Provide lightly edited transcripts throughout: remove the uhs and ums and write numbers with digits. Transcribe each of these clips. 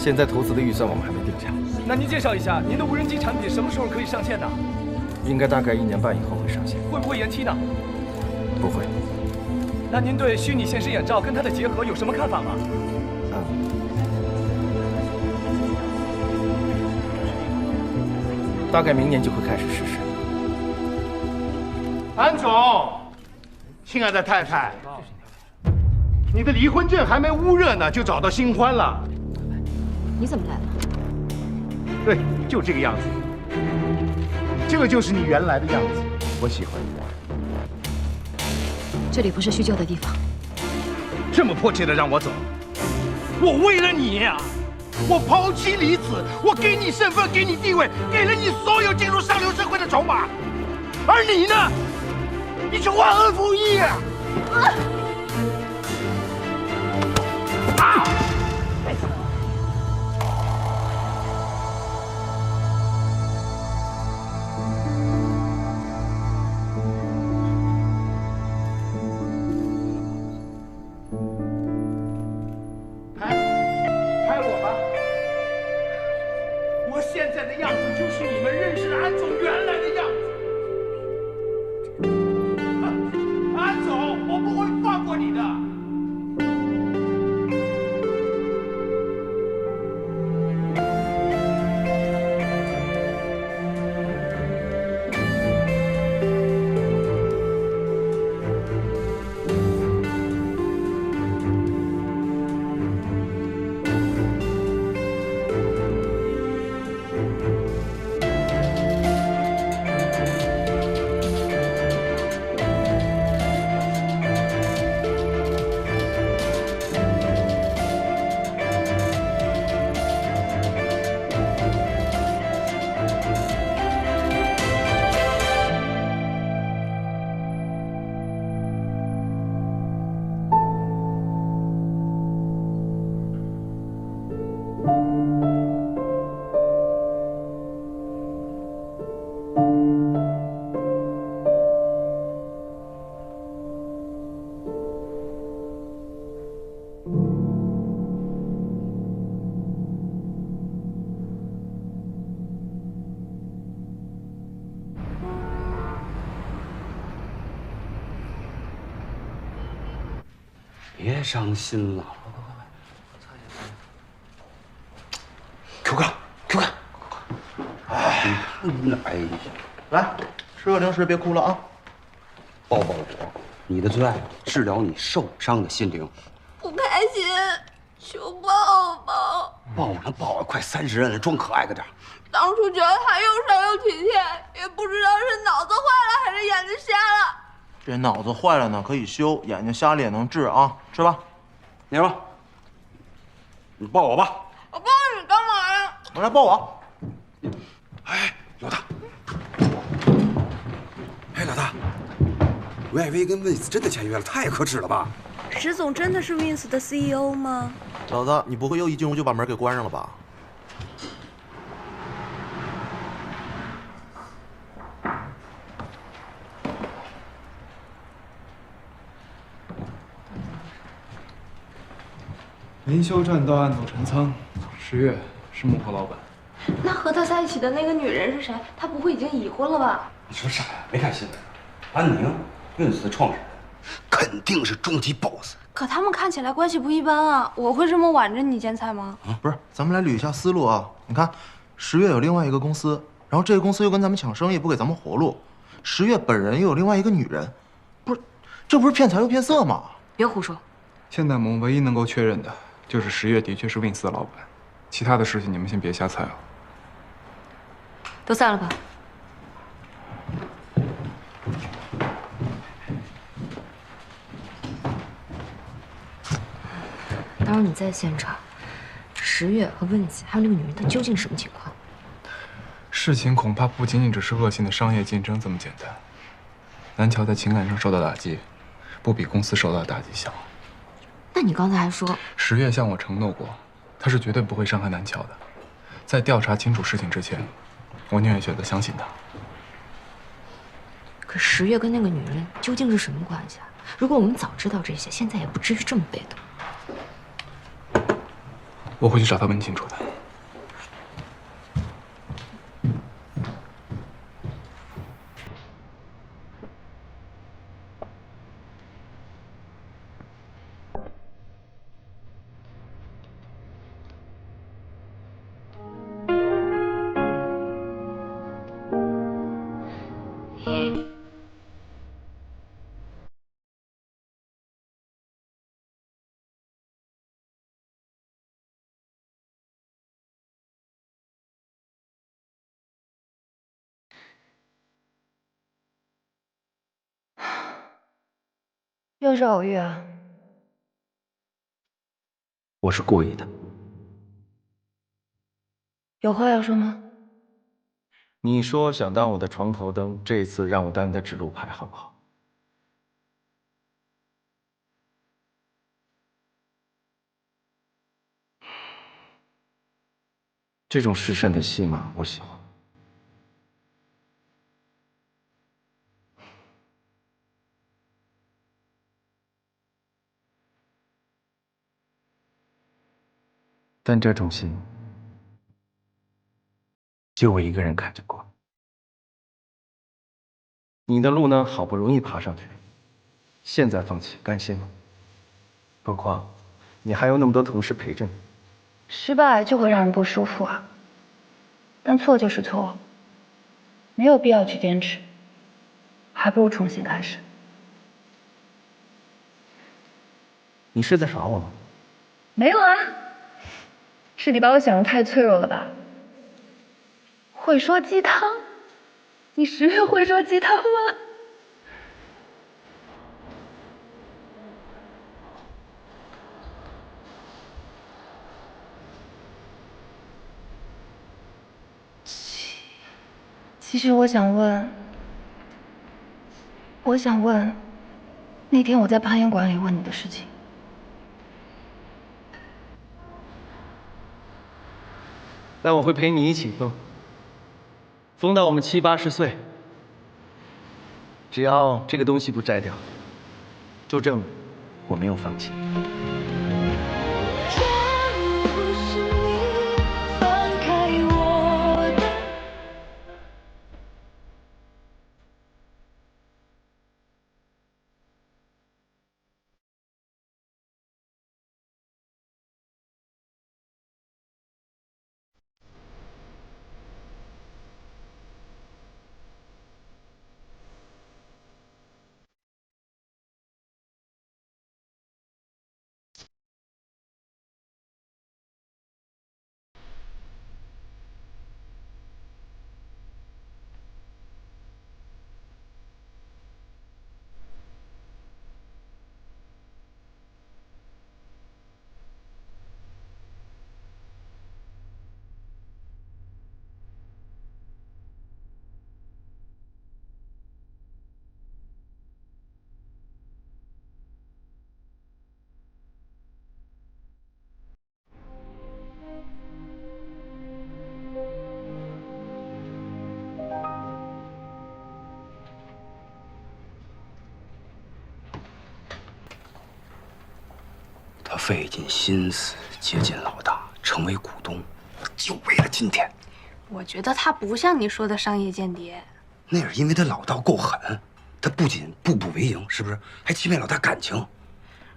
现在投资的预算我们还没定下。那您介绍一下您的无人机产品什么时候可以上线呢？应该大概1年半以后会上线。会不会延期呢？不会。那您对虚拟现实眼罩跟它的结合有什么看法吗？大概明年就会开始实施。安总，亲爱的太太，你的离婚证还没捂热呢，就找到新欢了。你怎么来了？对，就这个样子。这个就是你原来的样子，我喜欢你。这里不是叙旧的地方。这么迫切的让我走，我为了你呀，我抛妻离子，我给你身份，给你地位，给了你所有进入上流社会的筹码，而你呢，你却忘恩负义啊！拍我吧！我现在的样子就是你们认识的安总原来的样子。安总，我不会放过你的。别伤心了，Q 哥，Q 哥，哎呀，来，吃个零食，别哭了啊！抱抱我，你的最爱，治疗你受伤的心灵。不开心，求抱抱。抱了抱了，快30人了，装可爱个点。当初觉得他又瘦又体贴，也不知道是脑子坏了还是眼睛瞎了。这脑子坏了呢，可以修；眼睛瞎了也能治啊！吃吧。你说，你抱我吧。我抱你干嘛呀？我来抱我。哎，老大。哎，老大，YV 跟 Wins 真的签约了，太可耻了吧？石总真的是 Wins 的 CEO 吗？小子，你不会又一进屋就把门给关上了吧？林修栈道暗走陈仓，10月是幕后老板。那和他在一起的那个女人是谁？他不会已经已婚了吧？你说啥呀？没看新闻？安宁，Wins 的创始人，肯定是终极 BOSS。可他们看起来关系不一般啊！我会这么挽着你剪彩吗？不是，咱们来捋一下思路啊。你看，10月有另外一个公司，然后这个公司又跟咱们抢生意，不给咱们活路。10月本人又有另外一个女人，不是，这不是骗财又骗色吗？别胡说。现在我们唯一能够确认的就是10月的确是 Wins 的老板，其他的事情你们先别瞎猜了。都散了吧。当然你在现场，10月和 Wins 还有那个女人，她究竟什么情况？事情恐怕不仅仅只是恶性的商业竞争这么简单。南桥在情感上受到打击，不比公司受到的打击小。那你刚才还说10月向我承诺过，他是绝对不会伤害南桥的。在调查清楚事情之前，我宁愿选择相信他。可10月跟那个女人究竟是什么关系啊？如果我们早知道这些，现在也不至于这么被动。我会去找他问清楚的。又是偶遇啊？我是故意的。有话要说吗？你说想当我的床头灯，这一次让我当你的指路牌，好不好？这种失身的戏码，我喜欢。但这种戏，就我一个人看着过。你的路呢，好不容易爬上去，现在放弃，甘心吗？何况，你还有那么多同事陪着你。失败就会让人不舒服啊，但错就是错，没有必要去坚持，还不如重新开始。你是在耍我吗？没有啊，是你把我想得太脆弱了吧？会说鸡汤？你10月会说鸡汤吗？其实我想问，那天我在攀岩馆里问你的事情。那我会陪你一起疯，疯到我们70、80岁。只要这个东西不摘掉，就证明我没有放弃。他费尽心思接近老大，成为股东，就为了今天。我觉得他不像你说的商业间谍。那是因为他老道够狠，他不仅步步为营，是不是？还欺骗老大感情。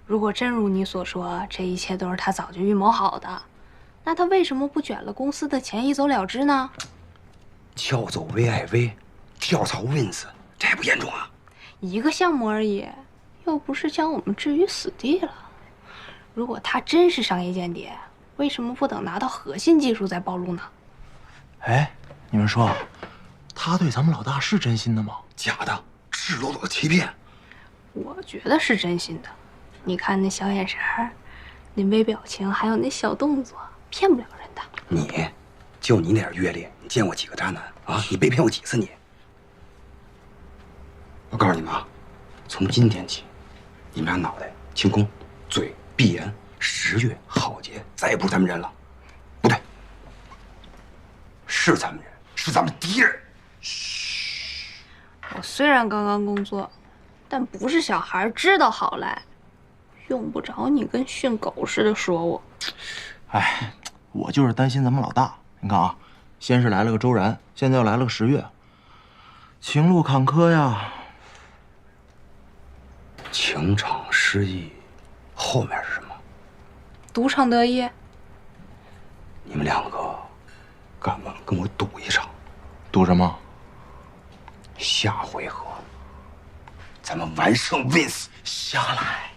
如果真如你所说，这一切都是他早就预谋好的，那他为什么不卷了公司的钱一走了之呢？撬走 VIV， 跳槽 Wins， 这还不严重啊？一个项目而已，又不是将我们置于死地了。如果他真是商业间谍，为什么不等拿到核心技术再暴露呢？哎，你们说，他对咱们老大是真心的吗？假的，赤裸裸的欺骗。我觉得是真心的。你看那小眼神儿，那微表情，还有那小动作，骗不了人的。就你那点阅历，你见过几个渣男啊？你被骗过几次你？我告诉你们啊，从今天起，你们俩脑袋清空，嘴闭严，10月浩劫再也不是咱们人了。不对，是咱们人，是咱们敌人。嘘。我虽然刚刚工作，但不是小孩，知道好赖，用不着你跟训狗似的说我。哎，我就是担心咱们老大。你看啊，先是来了个周然，现在又来了个10月，情路坎坷呀。情场失意，后面是什么？赌场得意。你们2个敢不敢跟我赌一场？赌什么？下回合咱们完胜 Vince 下来。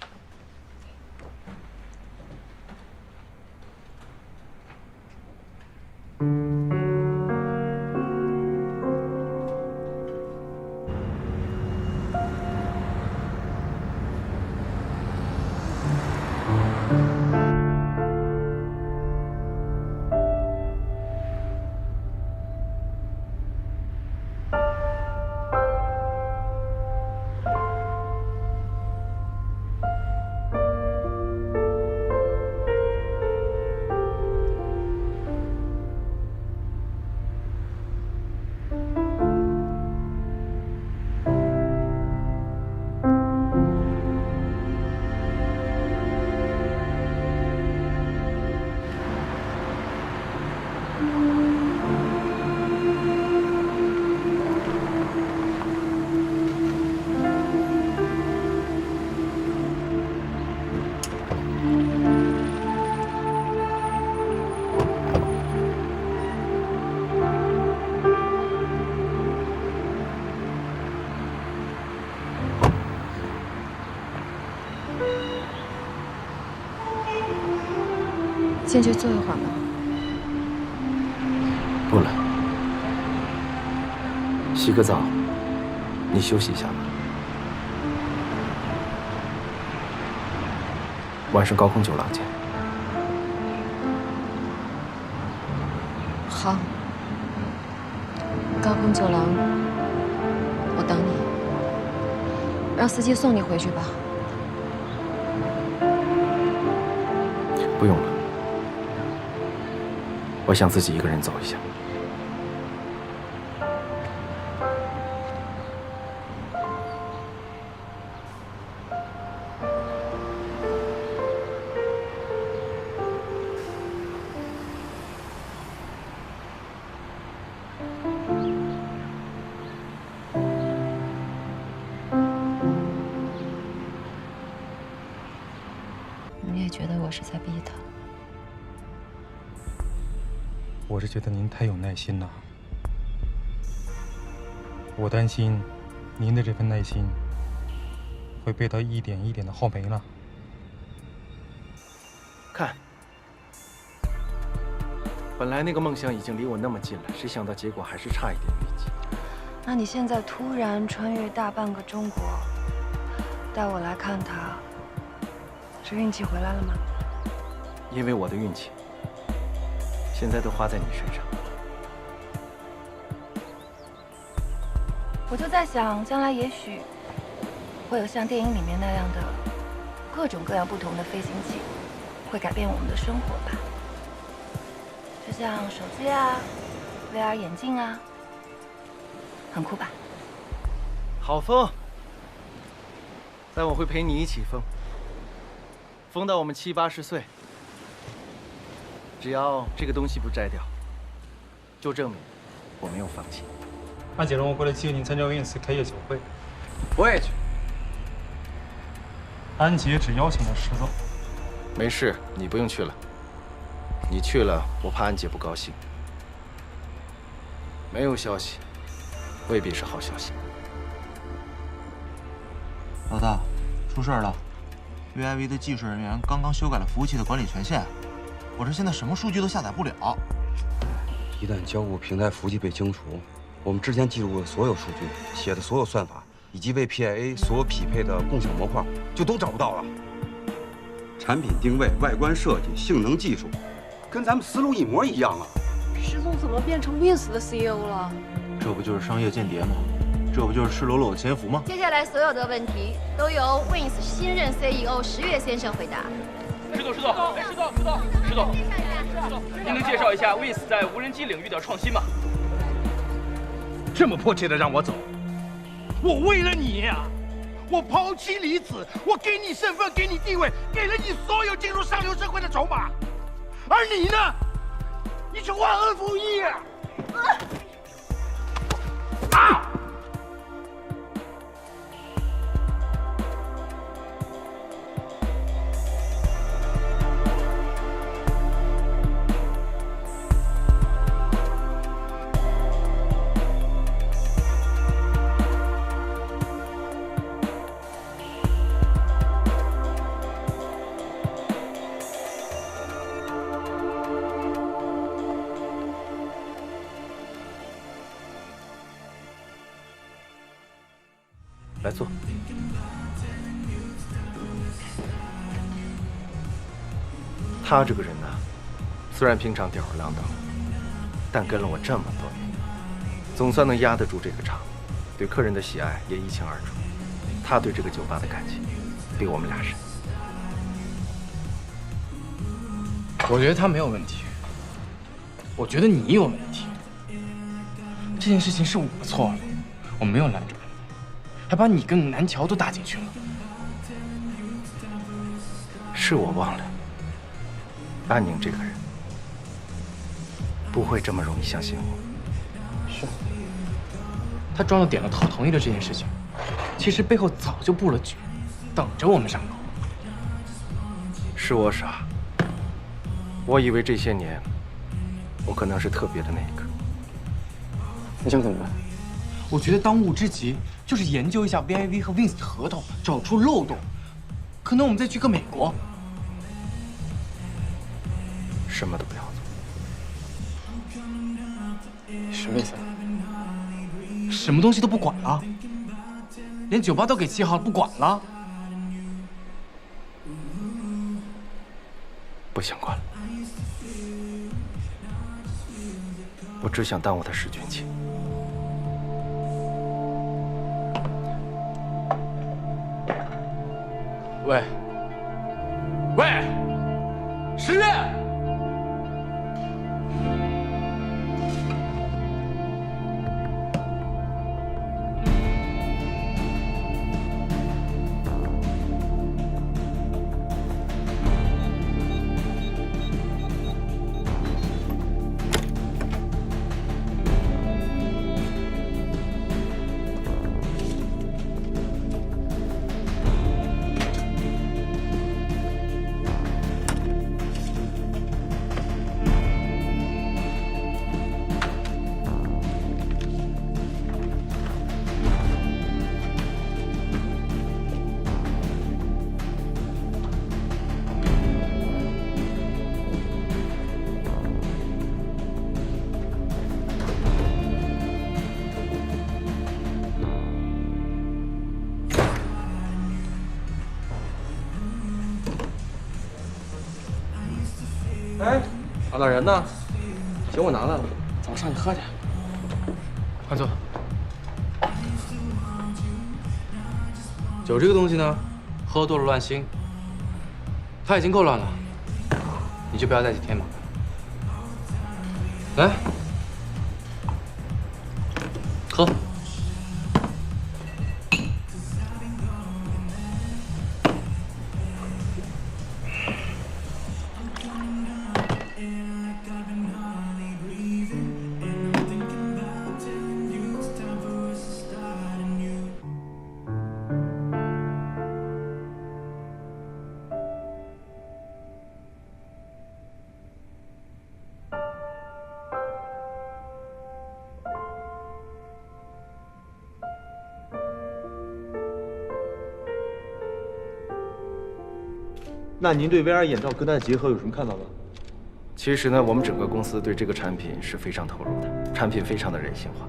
进去坐一会儿吗？不了，洗个澡，你休息一下吧。晚上高空酒廊见。好，高空酒廊，我等你。让司机送你回去吧。不用了，我想自己一个人走一下。你也觉得我是在逼他？我是觉得您太有耐心了，我担心您的这份耐心会被他一点一点的耗没了。看，本来那个梦想已经离我那么近了，谁想到结果还是差一点运气。那你现在突然穿越大半个中国，带我来看他，是运气回来了吗？因为我的运气现在都花在你身上。我就在想，将来也许会有像电影里面那样的各种各样不同的飞行器，会改变我们的生活吧。就像手机啊、VR 眼镜啊，很酷吧？好疯，但我会陪你一起疯，疯到我们70、80岁。只要这个东西不摘掉，就证明我没有放弃。安姐让我过来接您参加Vince开业酒会。我也去。安姐只邀请了10个。没事，你不用去了。你去了，我怕安姐不高兴。没有消息，未必是好消息。老大，出事了 ！VIV 的技术人员刚刚修改了服务器的管理权限，我这现在什么数据都下载不了。一旦交互平台服务器被清除，我们之前记录的所有数据、写的所有算法，以及为 PIA 所有匹配的共享模块，就都找不到了。产品定位、外观设计、性能技术，跟咱们思路一模一样啊！石总怎么变成 Vince 的 CEO 了？这不就是商业间谍吗？这不就是赤裸裸的潜伏吗？接下来所有的问题都由 Vince 新任 CEO 10月先生回答。石总，您能介绍一下 Vince 在无人机领域的创新吗？这么迫切的让我走，我为了你呀，我抛妻离子，我给你身份，给你地位，给了你所有进入上流社会的筹码，而而你呢？你是忘恩负义啊！啊！来坐。他这个人呢，虽然平常吊儿郎当，但跟了我这么多年，总算能压得住这个场，对客人的喜爱也一清二楚。他对这个酒吧的感情，比我们俩深。我觉得他没有问题，我觉得你有问题。这件事情是我错了，我没有拦住你，还把你跟南桥都搭进去了。是我忘了，安宁这个人不会这么容易相信我。是，他装了点了头同意了这件事情，其实背后早就布了局，等着我们上钩。是我傻，我以为这些年我可能是特别的那一个。你想怎么办？我觉得当务之急就是研究一下 VIV 和 Wins 的合同，找出漏洞。可能我们再去个美国。什么都不要做。什么意思？什么东西都不管了？连酒吧都给7号不管了？不想管了，我只想当我的使君妻。喂，喂，石月。哎，老大人呢？酒我拿来了，走上去喝去。快坐。酒这个东西呢，喝多了乱心。他已经够乱了，你就不要再去添麻烦。来，喝。那您对 VR 眼罩跟它的结合有什么看法吗？其实呢，我们整个公司对这个产品是非常投入的，产品非常的人性化。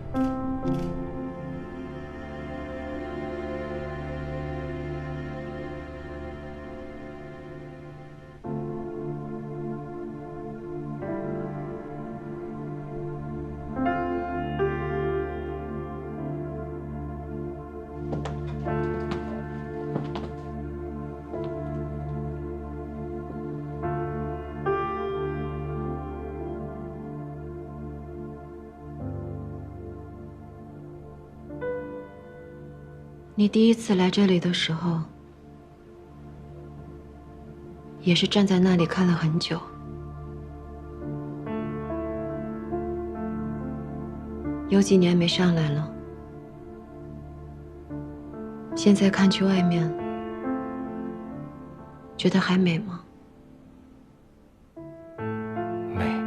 你第一次来这里的时候，也是站在那里看了很久。有几年没上来了，现在看去外面，觉得还美吗？美。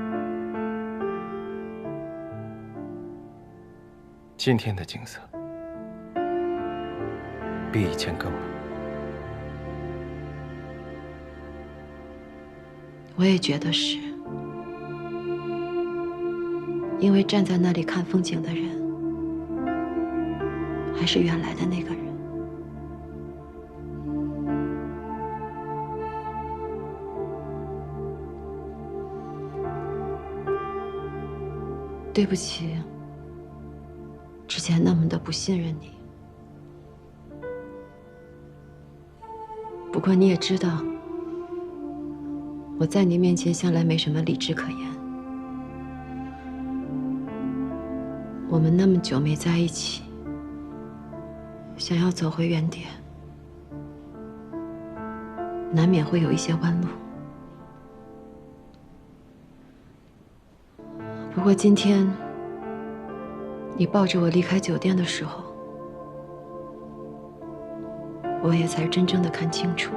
今天的景色比以前更美。我也觉得是，因为站在那里看风景的人，还是原来的那个人。对不起，之前那么的不信任你。不过你也知道，我在你面前向来没什么理智可言。我们那么久没在一起，想要走回原点，难免会有一些弯路。不过今天你抱着我离开酒店的时候，我也才真正的看清楚，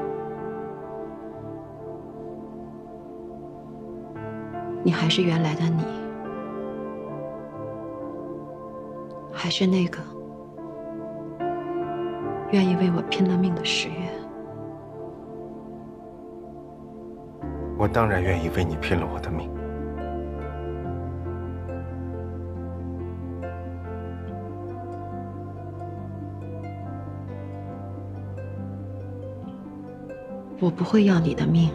你还是原来的你，还是那个愿意为我拼了命的10月。我当然愿意为你拼了我的命。我不会要你的命。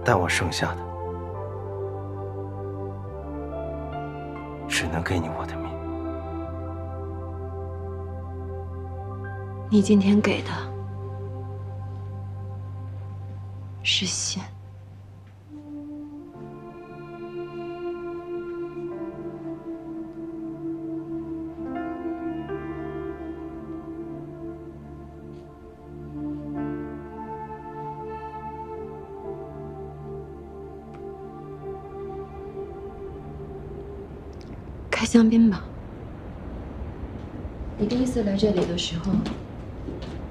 但我剩下的，只能给你我的命。你今天给的是线。开香槟吧。你第一次来这里的时候，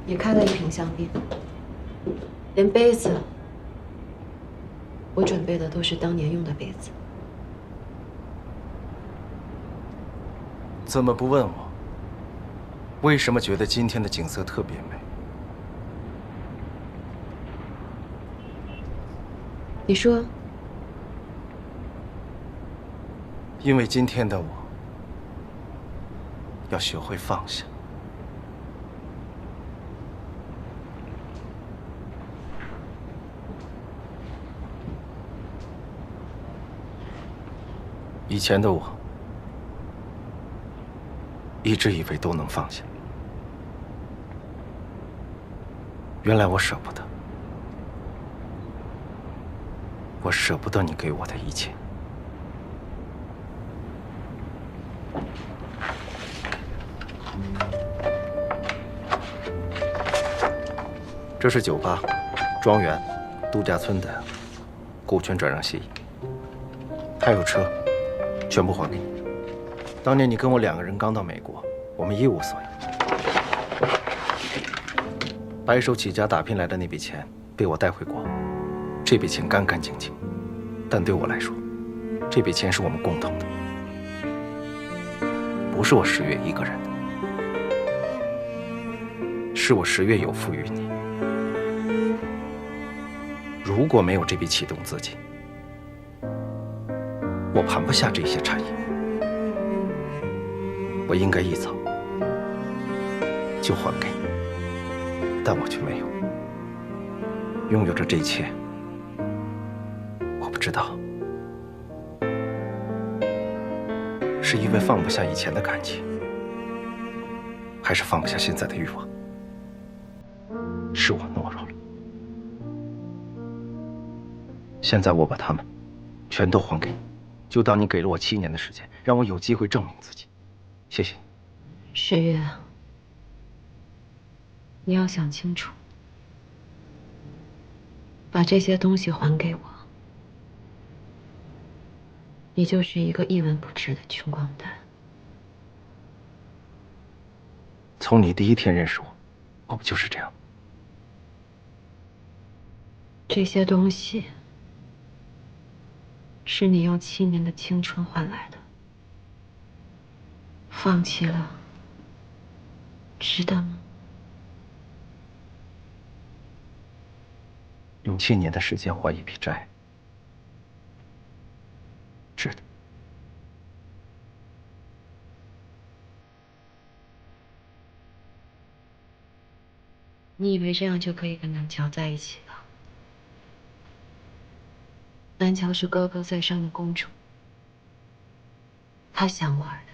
也开了一瓶香槟，连杯子，我准备的都是当年用的杯子。怎么不问我，为什么觉得今天的景色特别美？你说，因为今天的我要学会放下。以前的我一直以为都能放下，原来我舍不得，我舍不得你给我的一切。这是酒吧、庄园、度假村的股权转让协议，还有车，全部还给你。当年你跟我2个人刚到美国，我们一无所有，白手起家打拼来的那笔钱被我带回国，这笔钱干干净净，但对我来说，这笔钱是我们共同的，不是我10月一个人的，是我10月有赋予你。如果没有这笔启动资金，我盘不下这些产业。我应该一早就还给你，但我却没有。拥有着这一切，我不知道是因为放不下以前的感情，还是放不下现在的欲望。是我懦弱了。现在我把它们全都还给你，就当你给了我7年的时间，让我有机会证明自己。谢谢你。世月，你要想清楚，把这些东西还给我，你就是一个一文不值的穷光蛋。从你第一天认识我，我不就是这样？这些东西是你用7年的青春换来的，放弃了，值得吗？用7年的时间还一笔债，值得。你以为这样就可以跟南乔在一起了？南乔是高高在上的公主，她想玩的、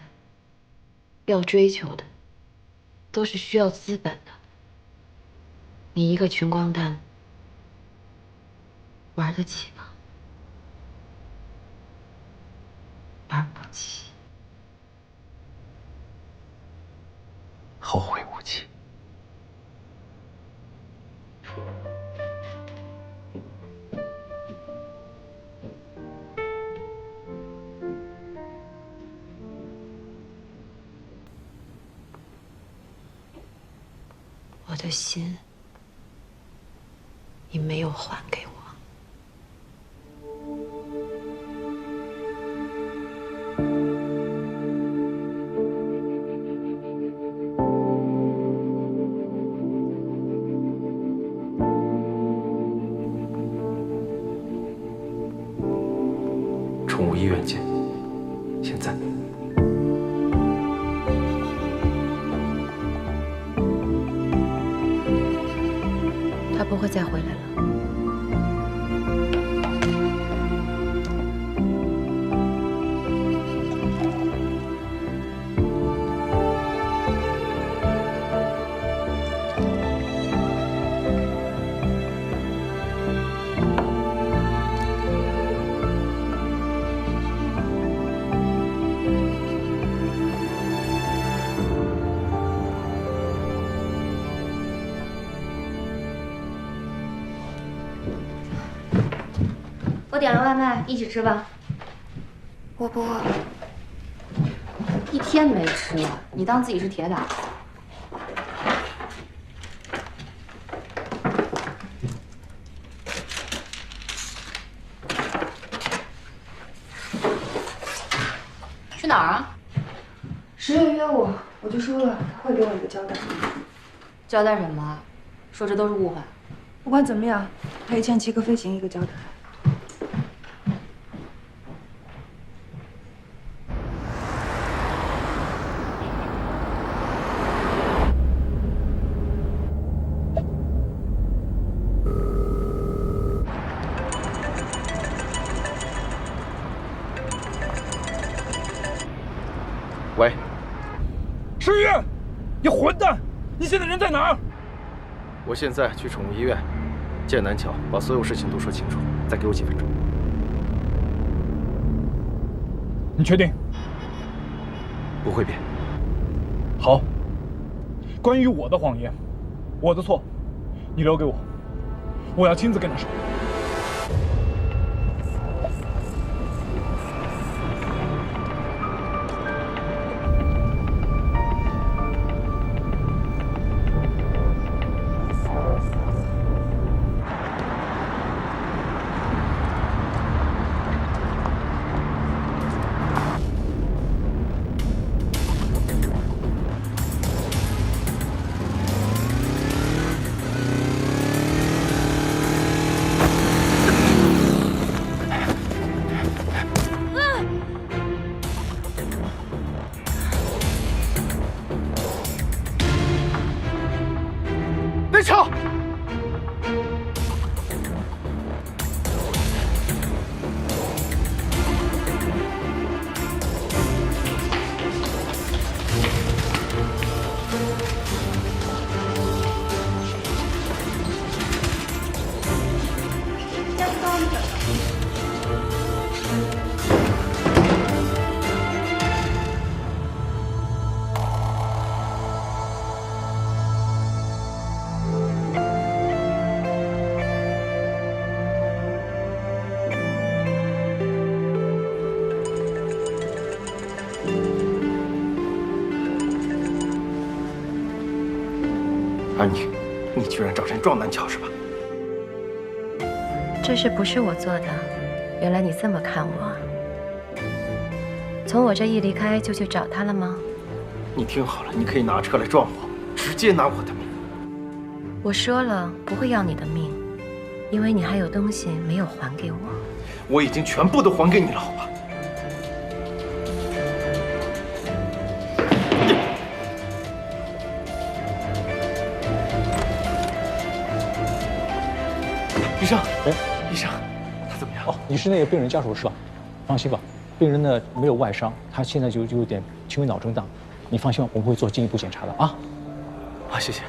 要追求的，都是需要资本的。你一个穷光蛋，玩得起吗？玩不起。后会无期。我的心，你没有还给我。宠物医院见，现在。他不会再回来了。我点了外卖，一起吃吧。我不饿。一天没吃了，你当自己是铁打？去哪儿啊？10月约我，我就说了他会给我一个交代。交代什么？说这都是误会。不管怎么样，赔钱7个飞行一个交代。喂，世月，你混蛋！你现在人在哪儿？我现在去宠物医院见南乔，把所有事情都说清楚，再给我几分钟。你确定？不会变。好。关于我的谎言，我的错，你留给我，我要亲自跟他说。你居然找人撞南桥是吧？这事不是我做的，原来你这么看我。从我这一离开就去找他了吗？你听好了，你可以拿车来撞我，直接拿我的命。我说了不会要你的命，因为你还有东西没有还给我。我已经全部都还给你了，好吧？医生，医生，他怎么样？哦，你是那个病人家属是吧？放心吧，病人呢没有外伤，他现在就有点轻微脑震荡，你放心吧，我们会做进一步检查的啊。好，谢谢。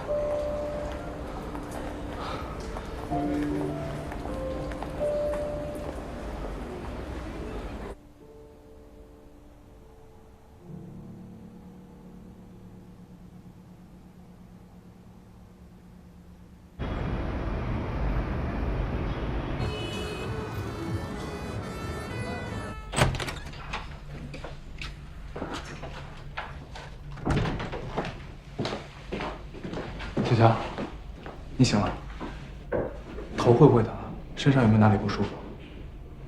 小乔，你醒了？头会不会疼？身上有没有哪里不舒服？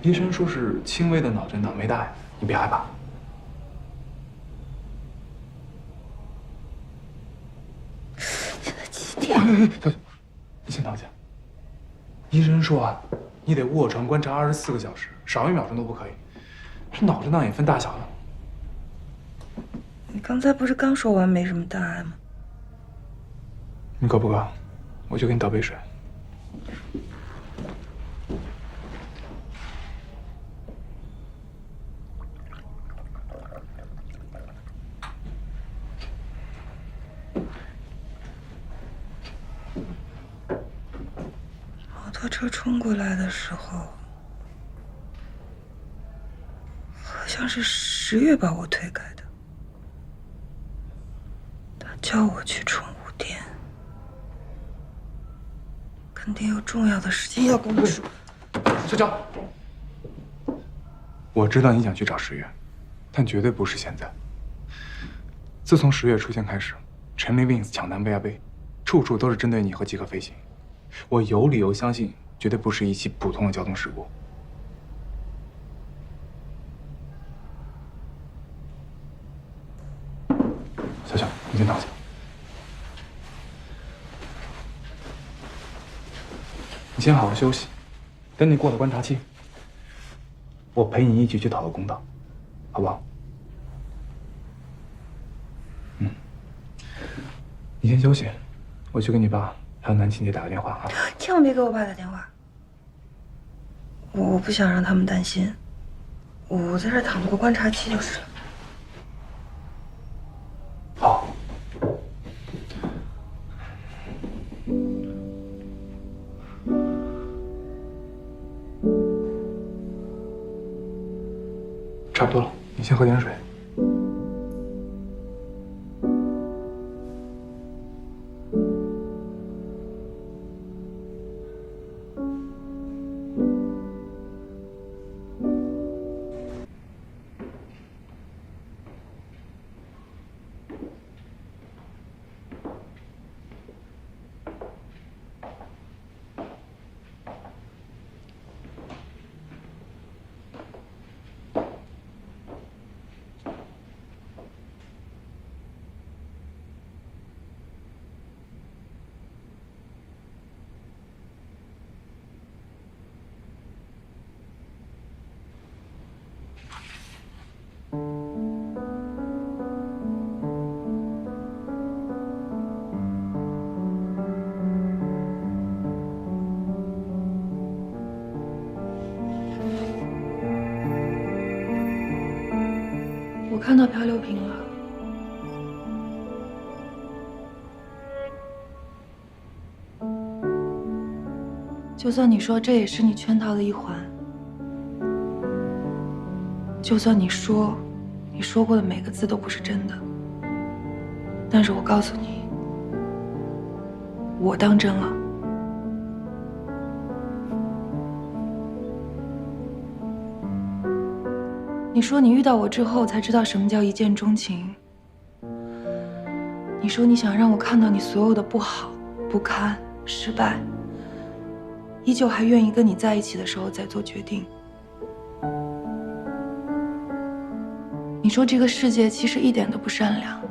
医生说是轻微的脑震荡，没大碍，你别害怕。现在几点？小乔，你先躺下。医生说啊，你得卧床观察24个小时，少1秒钟都不可以。这脑震荡也分大小的。你刚才不是刚说完没什么大碍吗？你渴不渴？我去给你倒杯水。摩托车冲过来的时候，好像是10月把我推开的。他叫我去宠物店。肯定有重要的事情要跟我说。小乔，我知道你想去找10月，但绝对不是现在。自从10月出现开始，陈林 Wings 抢南贝亚杯，处处都是针对你和极客飞行。我有理由相信，绝对不是一起普通的交通事故。小乔，你先躺下。你先好好休息，等你过了观察期，我陪你一起去讨个公道，好不好？你先休息，我去给你爸还有南晴姐打个电话啊。千万别给我爸打电话，我不想让他们担心，我在这躺着过观察期就是了。好。差不多了，你先喝点水。我看到漂流瓶了。就算你说这也是你圈套的一环，就算你说过的每个字都不是真的，但是我告诉你，我当真了。你说你遇到我之后才知道什么叫一见钟情。你说你想让我看到你所有的不好，不堪、失败，依旧还愿意跟你在一起的时候再做决定。你说这个世界其实一点都不善良，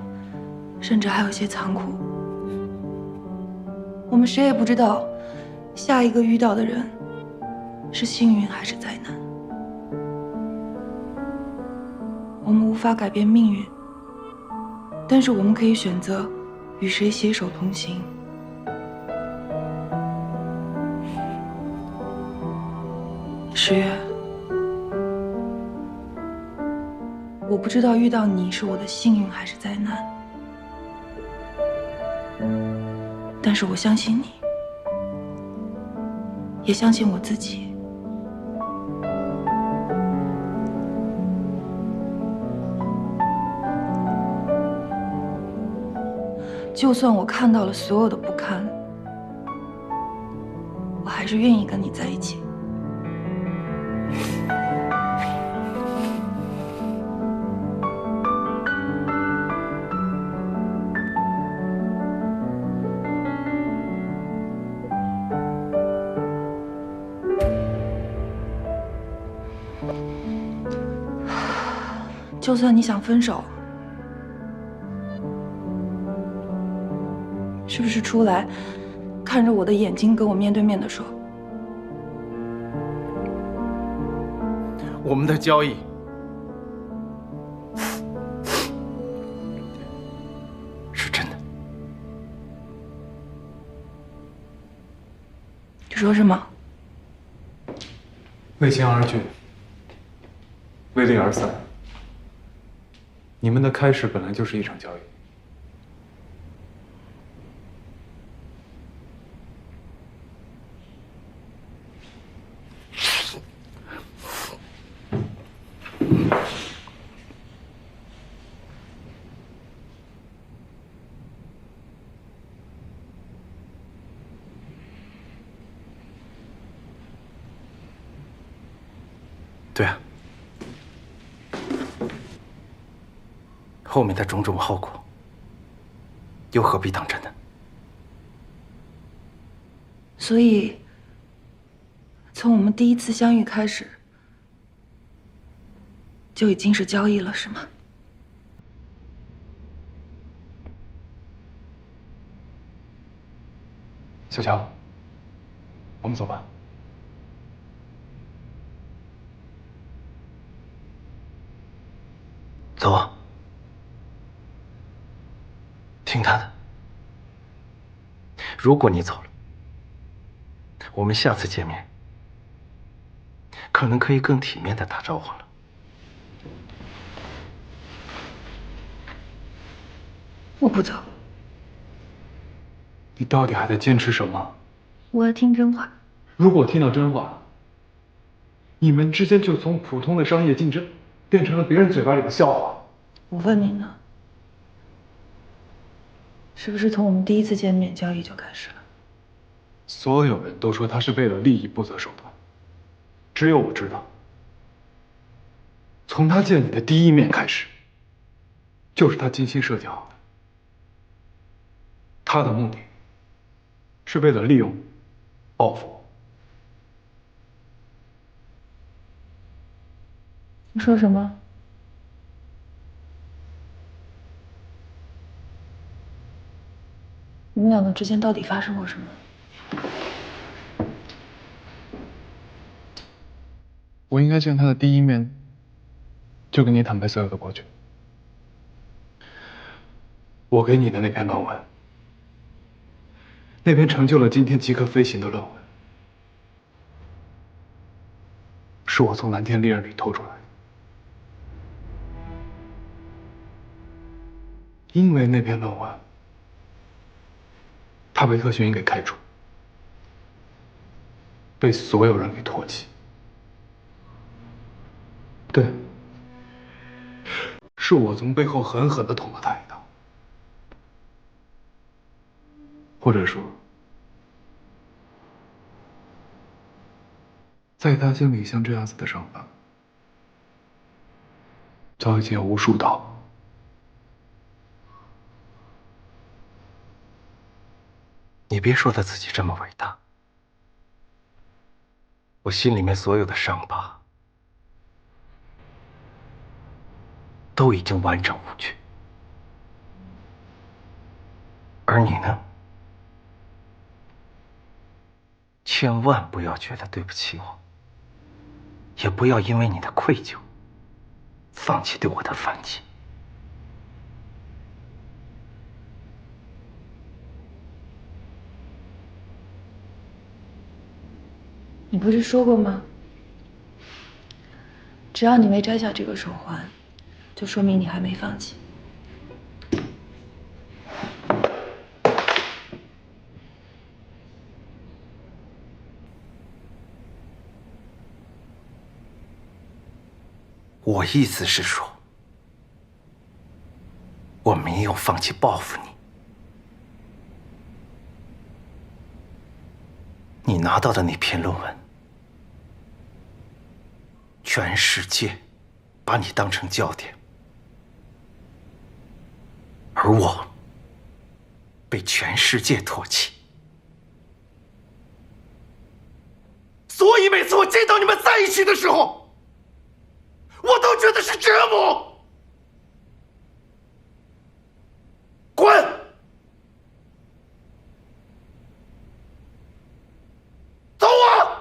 甚至还有些残酷。我们谁也不知道，下一个遇到的人是幸运还是灾难。我们无法改变命运，但是我们可以选择与谁携手同行。十月，我不知道遇到你是我的幸运还是灾难，但是我相信你，也相信我自己。就算我看到了所有的不堪，我还是愿意跟你在一起。就算你想分手，是不是出来看着我的眼睛，跟我面对面的说，我们的交易是真的？你说什么？为情而聚，为利而散。你们的开始本来就是一场交易。对啊，后面的种种后果，又何必当真呢？所以，从我们第一次相遇开始，就已经是交易了，是吗？小乔，我们走吧。走啊，听他的。如果你走了，我们下次见面可能可以更体面的打招呼了。我不走，你到底还在坚持什么？我要听真话。如果听到真话，你们之间就从普通的商业竞争变成了别人嘴巴里的笑话。我问你呢，是不是从我们第一次见面交易就开始了？所有人都说他是为了利益不择手段，只有我知道，从他见你的第一面开始，就是他精心设计好的。他的目的是为了利用、报复我。你说什么？你们两个之间到底发生过什么？我应该见他的第一面，就跟你坦白所有的过去。我给你的那篇论文，那篇成就了今天极客飞行的论文，是我从蓝天猎人里偷出来的。因为那篇论文，他被特训营给开除，被所有人给唾弃。对，是我从背后狠狠地捅了他一刀，或者说，在他心里，像这样子的伤疤，早已经有无数刀。你别说他自己这么伟大，我心里面所有的伤疤都已经完整无缺，而你呢？千万不要觉得对不起我，也不要因为你的愧疚，放弃对我的反击。你不是说过吗？只要你没摘下这个手环，就说明你还没放弃。我意思是说，我没有放弃报复你。你拿到的那篇论文，全世界把你当成焦点，而我被全世界唾弃。所以每次我见到你们在一起的时候，我都觉得是折磨。滚！走啊！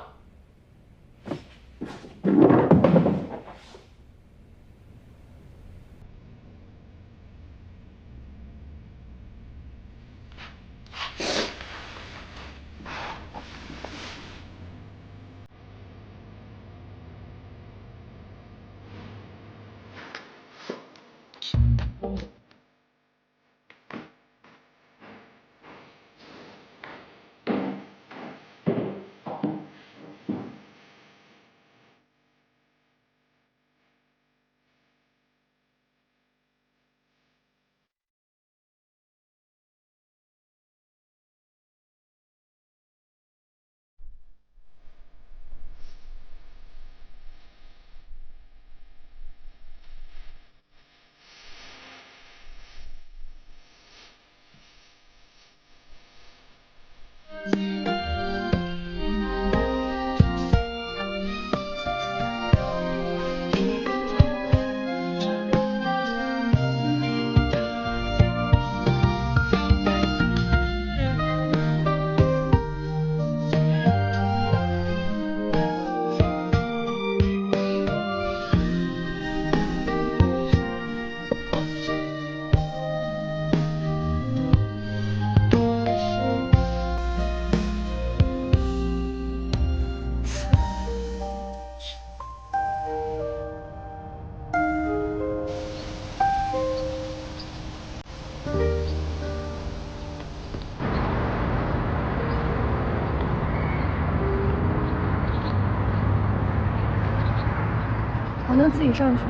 我能自己上去吗？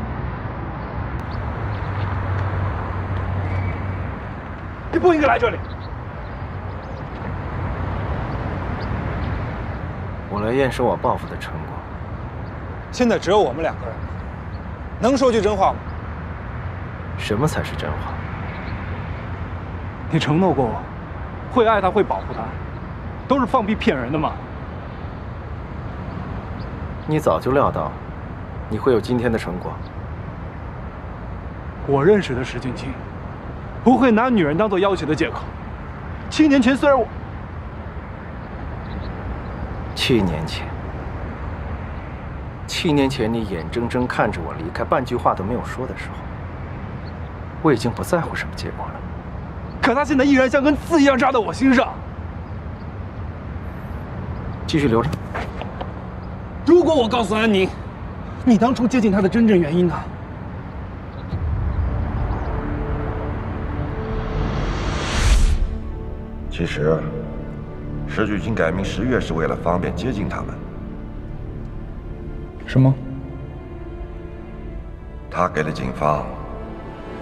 你不应该来这里。我来验收我报复的成果。现在只有我们两个人，能说句真话吗？什么才是真话？你承诺过我，会爱他，会保护他，都是放屁骗人的吗？你早就料到你会有今天的成果。我认识的石俊清，不会拿女人当做要挟的借口。7年前虽然我7年前你眼睁睁看着我离开，半句话都没有说的时候，我已经不在乎什么结果了。可他现在依然像根刺一样扎在我心上。继续留着。如果我告诉安宁，你当初接近他的真正原因呢？其实，石俊清改名石月是为了方便接近他们。什么？他给了警方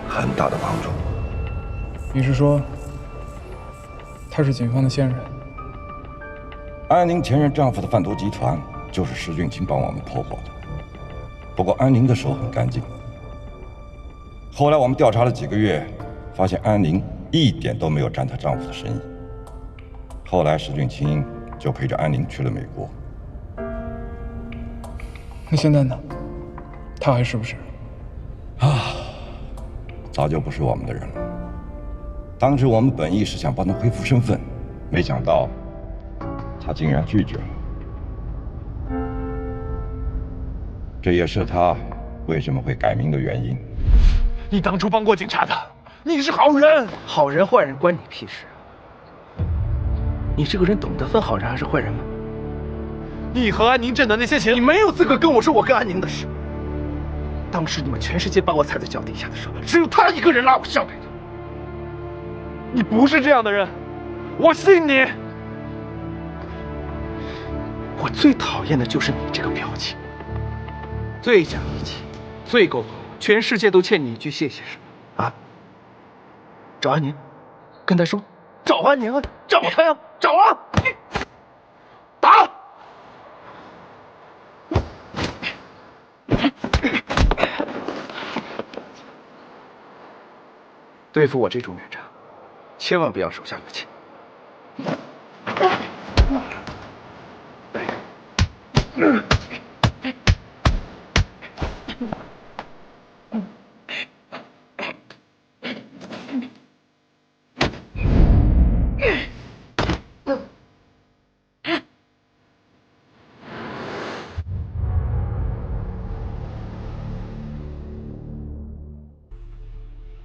很大的帮助。你是说，他是警方的线人？安宁前任丈夫的贩毒集团就是石俊清帮我们破获的。不过安宁的手很干净。后来我们调查了几个月，发现安宁一点都没有沾她丈夫的生意。后来石俊清就陪着安宁去了美国。那现在呢？他还是不是？早就不是我们的人了。当时我们本意是想帮他恢复身份，没想到他竟然拒绝了。这也是他为什么会改名的原因。你当初帮过警察的，你是好人。好人坏人关你屁事啊！你这个人懂得分好人还是坏人吗？你和安宁挣的那些钱，你没有资格跟我说我跟安宁的事。当时你们全世界把我踩在脚底下的时候，只有他一个人拉我上来的。你不是这样的人，我信你。我最讨厌的就是你这个表情，最讲义气，最够，全世界都欠你一句谢谢是吗？啊？找安宁，跟他说，找安宁啊，找他呀，找啊！打！对付我这种人渣，千万不要手下留情。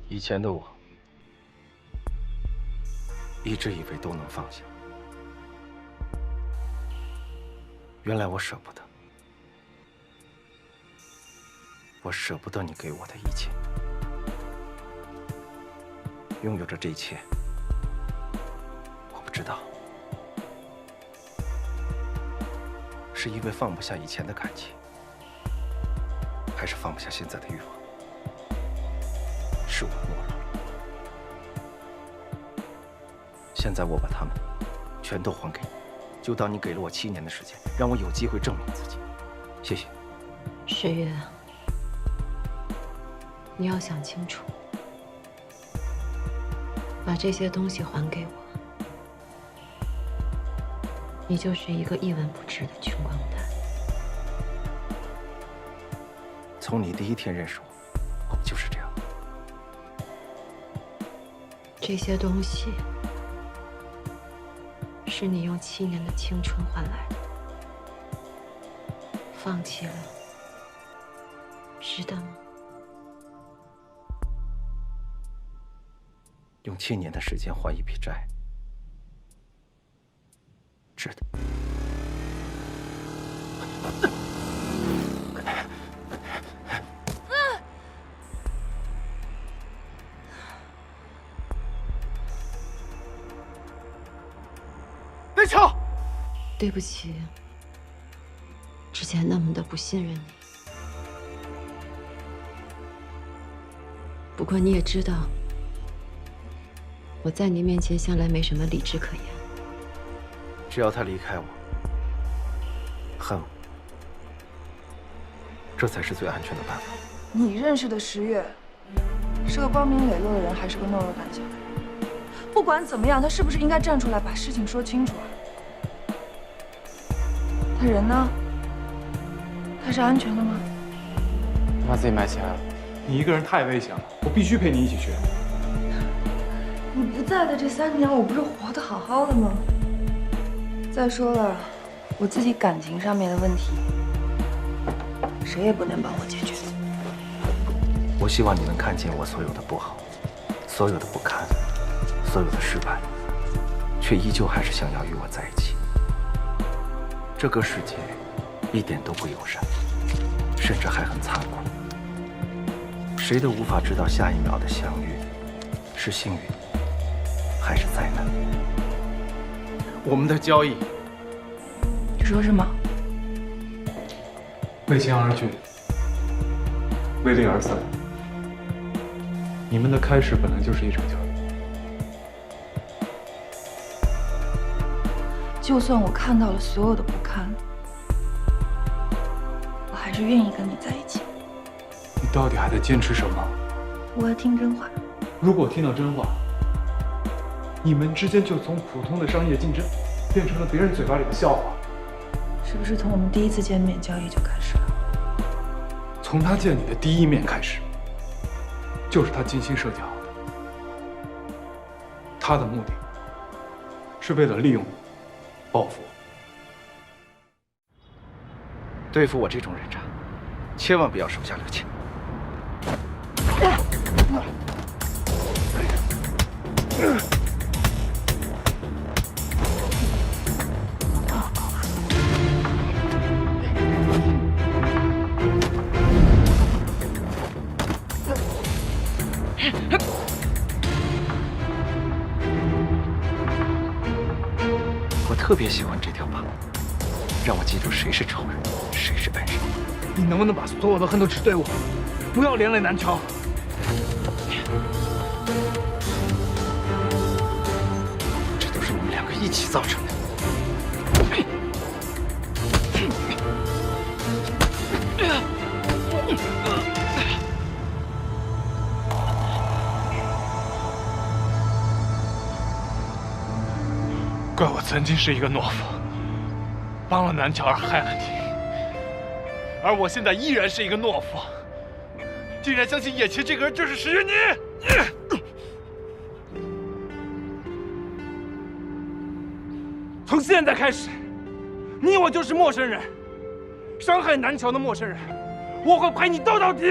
以前的我，一直以为都能放下，原来我舍不得。我舍不得你给我的一切，拥有着这一切，我不知道是因为放不下以前的感情，还是放不下现在的欲望。是我懦弱了。现在我把他们全都还给你，就当你给了我7年的时间，让我有机会证明自己。谢谢。石月，你要想清楚，把这些东西还给我，你就是一个一文不值的穷光蛋。从你第一天认识我就是这样。这些东西是你用7年的青春换来的，放弃了，值得吗？用7年的时间还一笔债，值得。别吵！对不起，之前那么的不信任你。不过你也知道，我在你面前向来没什么理智可言。只要他离开我，恨我，这才是最安全的办法。你认识的石月，是个光明磊落的人，还是个懦弱胆小的人？不管怎么样，他是不是应该站出来把事情说清楚啊？他人呢？他是安全的吗？他把自己埋起来了。你一个人太危险了，我必须陪你一起去。你不在的这3年，我不是活得好好的吗？再说了，我自己感情上面的问题，谁也不能帮我解决。我希望你能看见我所有的不好，所有的不堪，所有的失败，却依旧还是想要与我在一起。这个世界一点都不友善，甚至还很残酷。谁都无法知道下一秒的相遇是幸运还是灾难。我们的交易，你说什么？为情而聚，为利而散。你们的开始本来就是一场交易。就算我看到了所有的不堪，我还是愿意跟你在一起。你到底还在坚持什么？我要听真话。如果听到真话，你们之间就从普通的商业竞争，变成了别人嘴巴里的笑话。是不是从我们第一次见面交易就开始了？从他见你的第一面开始，就是他精心设计好的。他的目的是为了利用你，报复我。对付我这种人渣，千万不要手下留情。我特别喜欢这条疤，让我记住谁是仇人，谁是恩人。你能不能把所有的恨都只对我，不要连累南桥？这都是你们两个一起造成的。怪我曾经是一个懦夫，帮了南桥而害了你，而我现在依然是一个懦夫，竟然相信眼前这个人就是石原你！从现在开始，你我就是陌生人，伤害南桥的陌生人，我会陪你斗到底。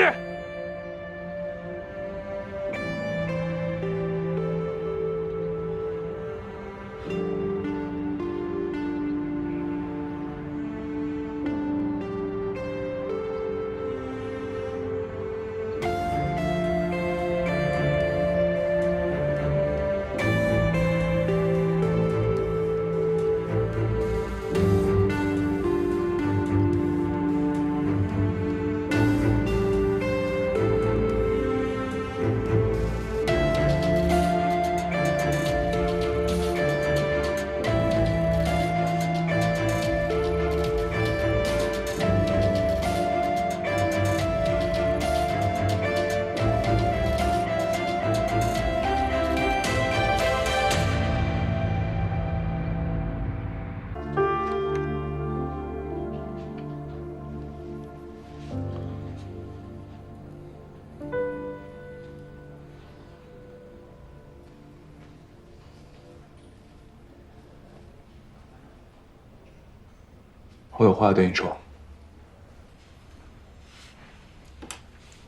我有话要对你说。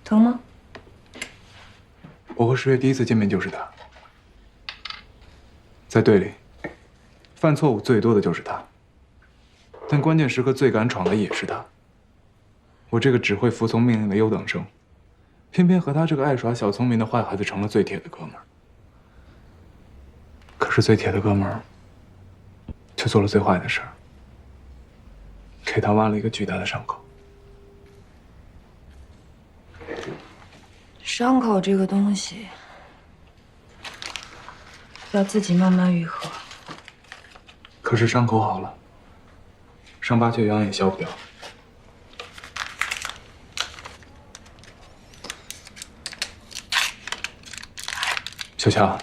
疼吗？我和石月第一次见面就是他，在队里，犯错误最多的就是他，但关键时刻最敢闯的也是他。我这个只会服从命令的优等生，偏偏和他这个爱耍小聪明的坏孩子成了最铁的哥们儿。可是最铁的哥们儿，却做了最坏的事儿。给他挖了一个巨大的伤口。伤口这个东西，要自己慢慢愈合。可是伤口好了，伤疤却永远消不掉。小乔，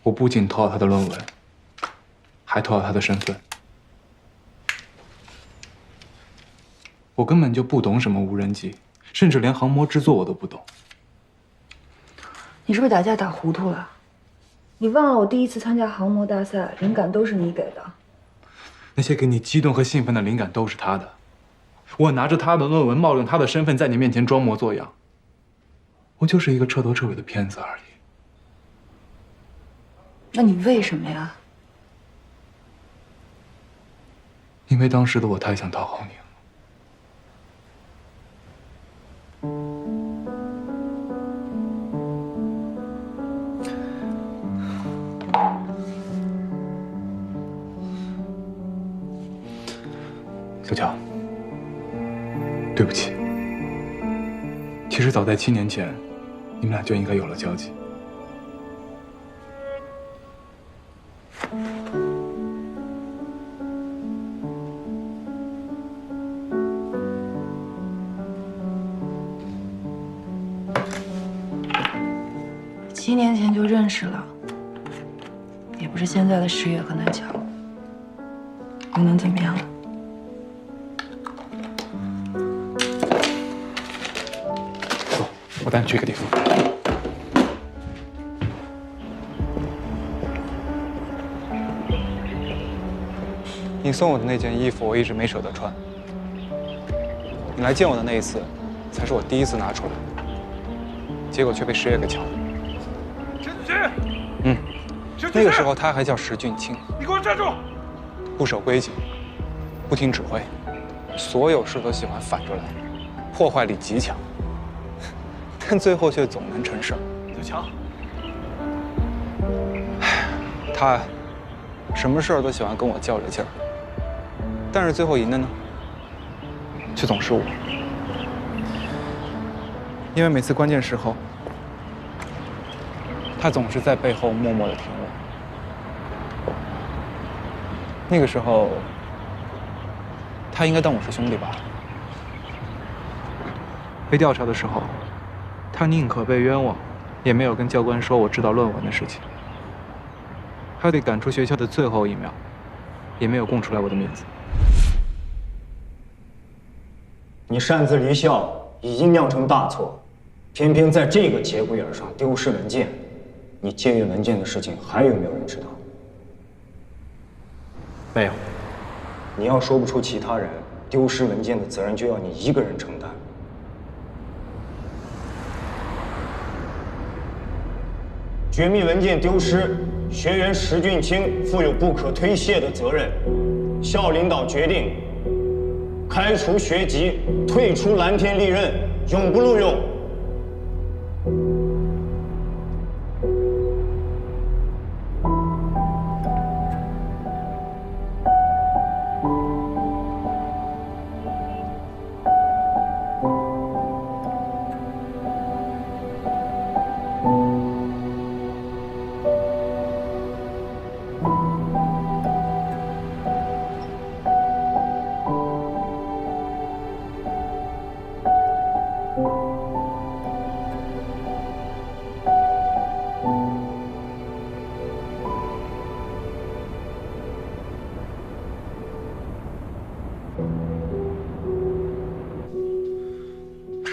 我不仅偷了他的论文，还偷了他的身份。我根本就不懂什么无人机，甚至连航模制作我都不懂。你是不是打架打糊涂了？你忘了我第一次参加航模大赛，灵感都是你给的。那些给你激动和兴奋的灵感都是他的。我拿着他的论文，冒用他的身份，在你面前装模作样。我就是一个彻头彻尾的骗子而已。那你为什么呀？因为当时的我太想讨好你了。小乔，对不起。其实早在7年前，你们俩就应该有了交集。7年前就认识了，不是现在的十月和南桥，又能怎么样？走，我带你去一个地方。你送我的那件衣服，我一直没舍得穿。你来见我的那一次，才是我第一次拿出来，结果却被石野给抢了。石俊清，那个时候他还叫石俊清。你给我站住！不守规矩，不听指挥，所有事都喜欢反着来，破坏力极强，但最后却总能成事儿。小强，他什么事儿都喜欢跟我较着劲儿，但是最后赢的呢，却总是我。因为每次关键时候，他总是在背后默默地挺我。那个时候，他应该当我是兄弟吧？被调查的时候，他宁可被冤枉，也没有跟教官说我知道论文的事情。还得赶出学校的最后1秒，也没有供出来我的名字。你擅自离校已经酿成大错，偏偏在这个节骨眼上丢失文件。你借阅文件的事情还有没有人知道？没有。你要说不出其他人，丢失文件的责任就要你一个人承担。绝密文件丢失，学员石俊清负有不可推卸的责任。校领导决定开除学籍，退出蓝天历任，永不录用。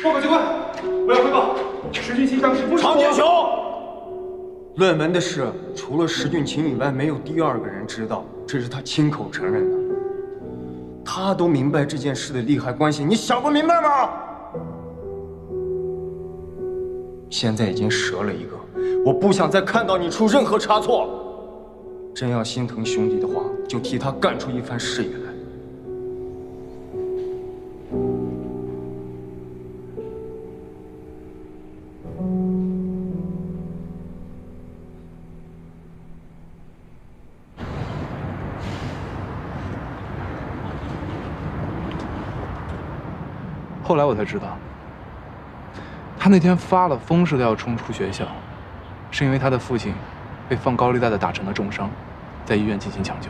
报告教官，我要汇报，石俊清当时不是常建雄，论文的事除了石俊清以外，没有第2个人知道，这是他亲口承认的。他都明白这件事的利害关系，你想不明白吗？现在已经折了一个，我不想再看到你出任何差错。真要心疼兄弟的话，就替他干出一番事业来。后来我才知道，他那天发了疯似的要冲出学校，是因为他的父亲被放高利贷的打成了重伤，在医院进行抢救。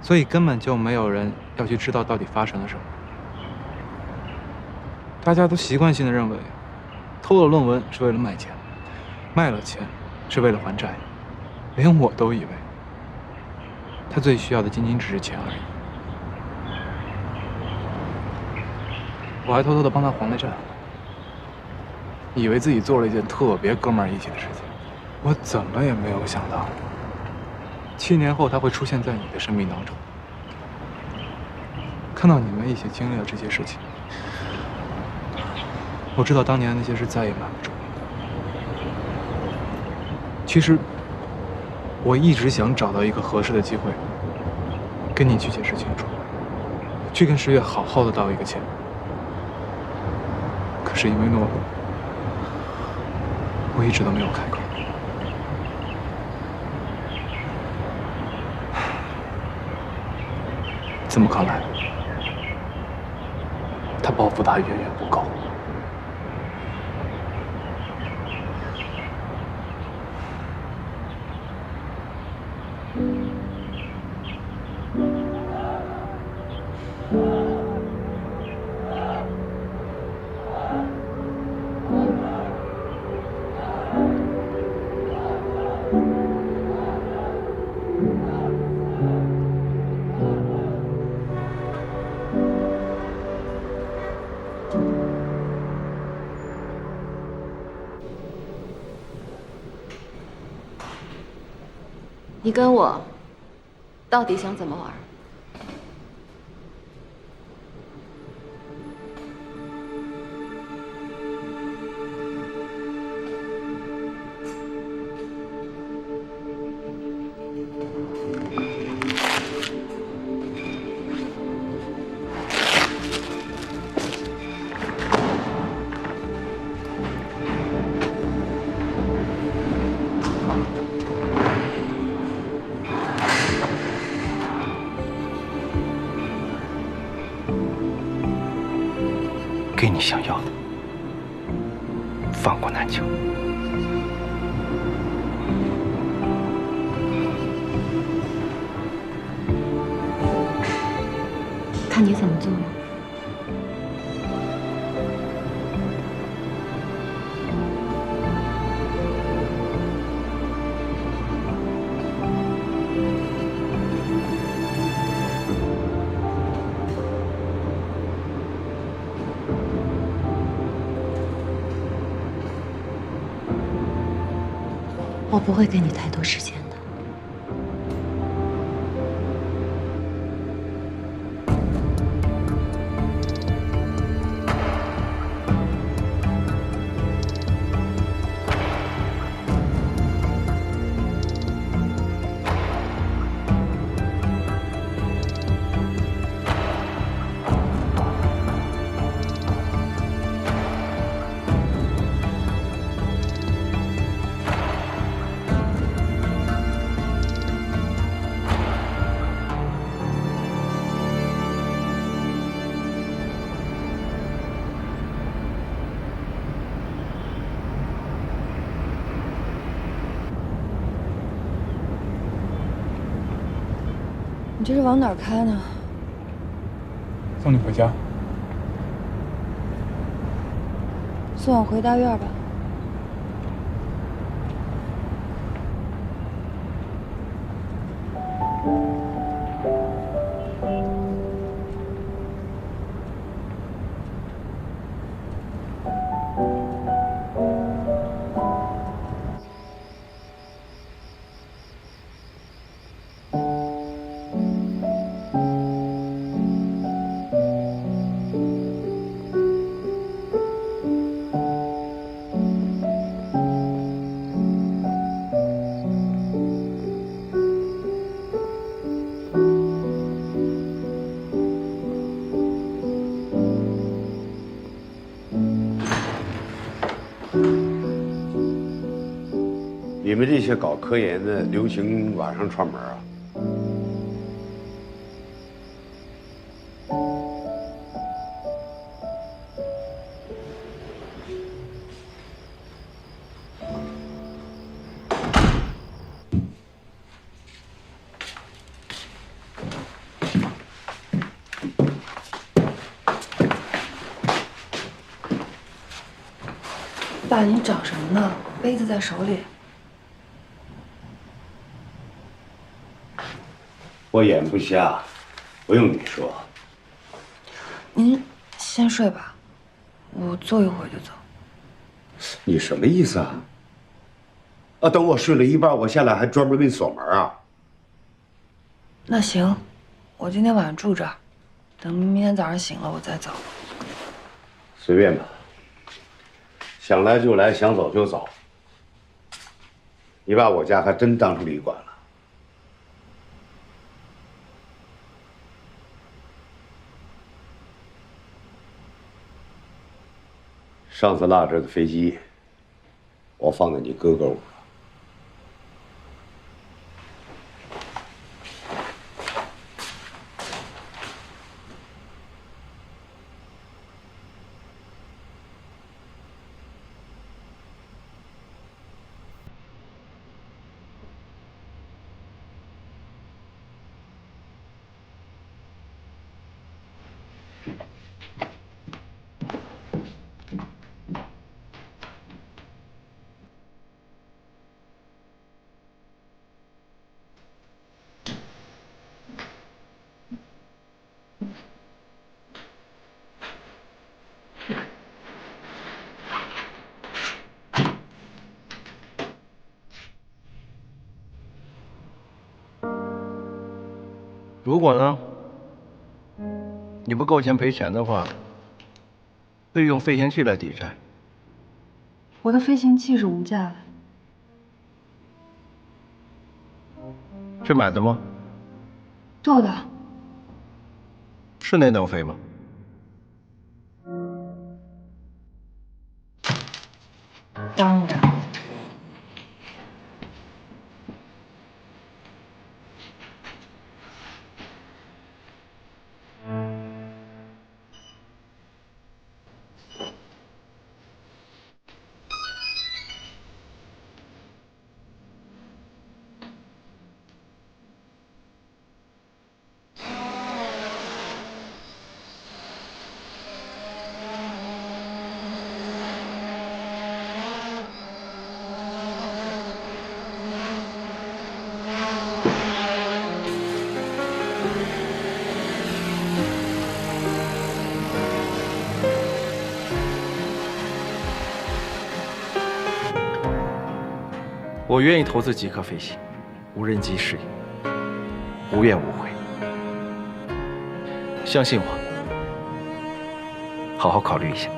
所以根本就没有人要去知道到底发生了什么。大家都习惯性的认为，偷了论文是为了卖钱，卖了钱是为了还债，连我都以为他最需要的仅仅只是钱而已。我还偷偷的帮他还了债，以为自己做了一件特别哥们儿义气的事情。我怎么也没有想到，7年后他会出现在你的生命当中。看到你们一起经历了这些事情，我知道当年的那些事再也瞒不住你。其实，我一直想找到一个合适的机会，跟你去解释清楚，去跟10月好好的道一个歉。可是因为诺鲁，我一直都没有开口。这么看来，他报复的还远远不够。你跟我到底想怎么玩？给你想要的，放过南墙。看你怎么做。我不会给你太多时间的。你这是往哪儿开呢？送你回家。送我回大院吧。你们这些搞科研的流行晚上串门啊？爸，你找什么呢？杯子在手里。我眼不瞎，不用你说。您先睡吧，我坐一会儿就走。你什么意思啊？啊，等我睡了一半，我下来还专门给你锁门啊？那行，我今天晚上住这儿，等明天早上醒了我再走。随便吧，想来就来，想走就走。你把我家还真当成旅馆了。上次落这的飞机，我放在你哥哥屋了。如果呢，你不够钱赔钱的话，可以用飞行器来抵债。我的飞行器是无价的。是买的吗？做的。是那等飞吗？当然。我愿意投资极客飞行，无人机事业，无怨无悔。相信我，好好考虑一下，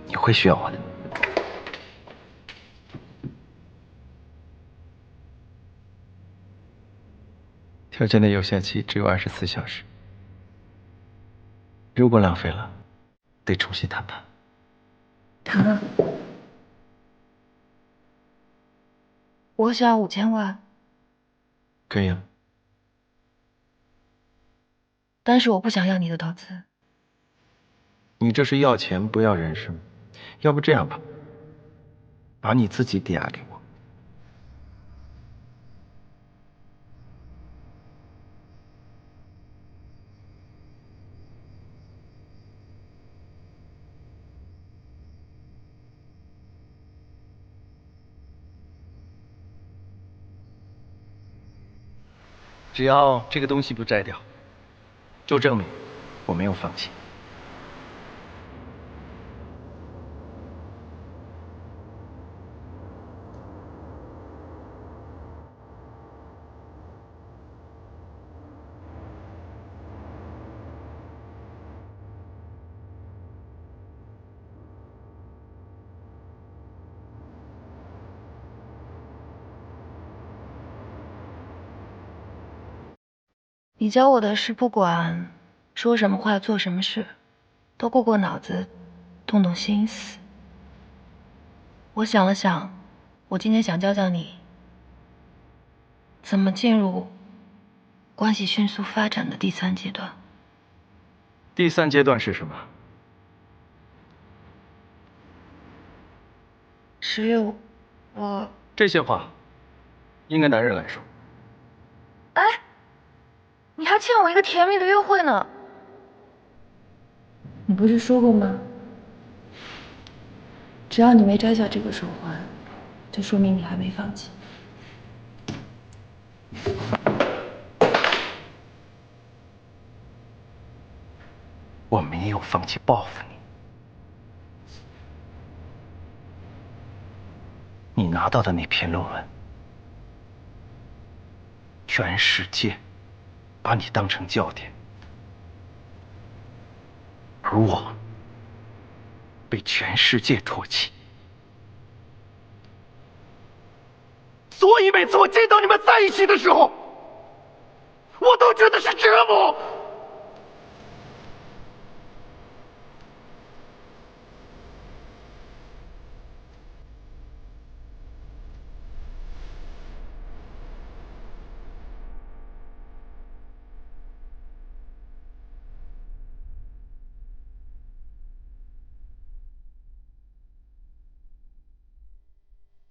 你会需要我的。条件的有效期只有24小时，如果浪费了，得重新谈判。谈啊！我想要5000万。可以啊。但是我不想要你的投资。你这是要钱不要人生，要不这样吧，把你自己抵押给我。只要这个东西不摘掉，就证明我没有放弃。你教我的是，不管说什么话、做什么事，都过过脑子，动动心思。我想了想，我今天想教教你，怎么进入关系迅速发展的第3阶段。第3阶段是什么10月，我这些话应该男人来说。哎，你还欠我一个甜蜜的约会呢。你不是说过吗？只要你没摘下这个手环，就说明你还没放弃。我没有放弃报复你。你拿到的那篇论文，全世界把你当成焦点，而我被全世界唾弃。所以每次我见到你们在一起的时候，我都觉得是折磨。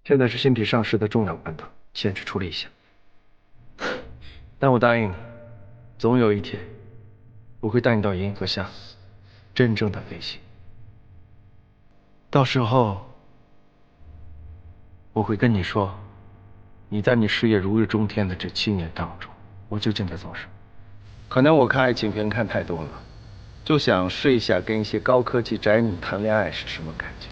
现在是新品上市的重要关头，限制处理一下。但我答应你，总有一天，我会带你到银河下真正的飞行。到时候，我会跟你说，你在你事业如日中天的这7年当中，我究竟在做什么。可能我看爱情片看太多了，就想试一下跟一些高科技宅女谈恋爱是什么感觉。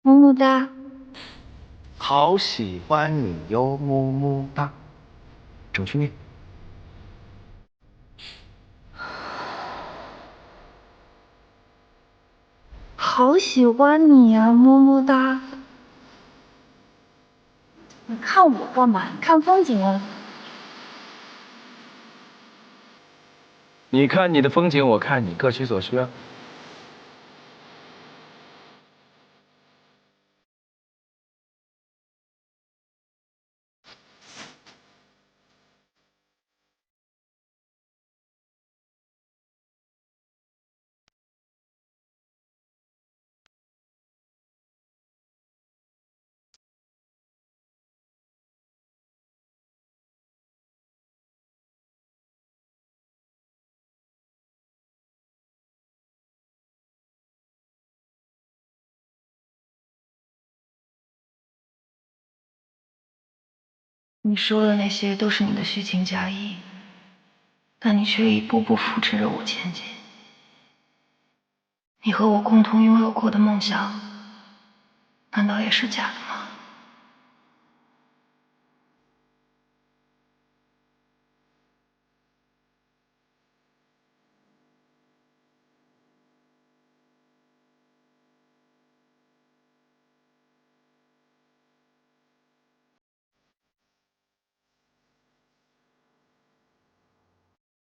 么么哒。好喜欢你哟，么么哒。整句念。好喜欢你呀，么么哒。你看我干嘛？你看风景啊。你看你的风景，我看你，各取所需啊。你说的那些都是你的虚情假意，但你却一步步扶持着我前进。你和我共同拥有过的梦想，难道也是假的吗？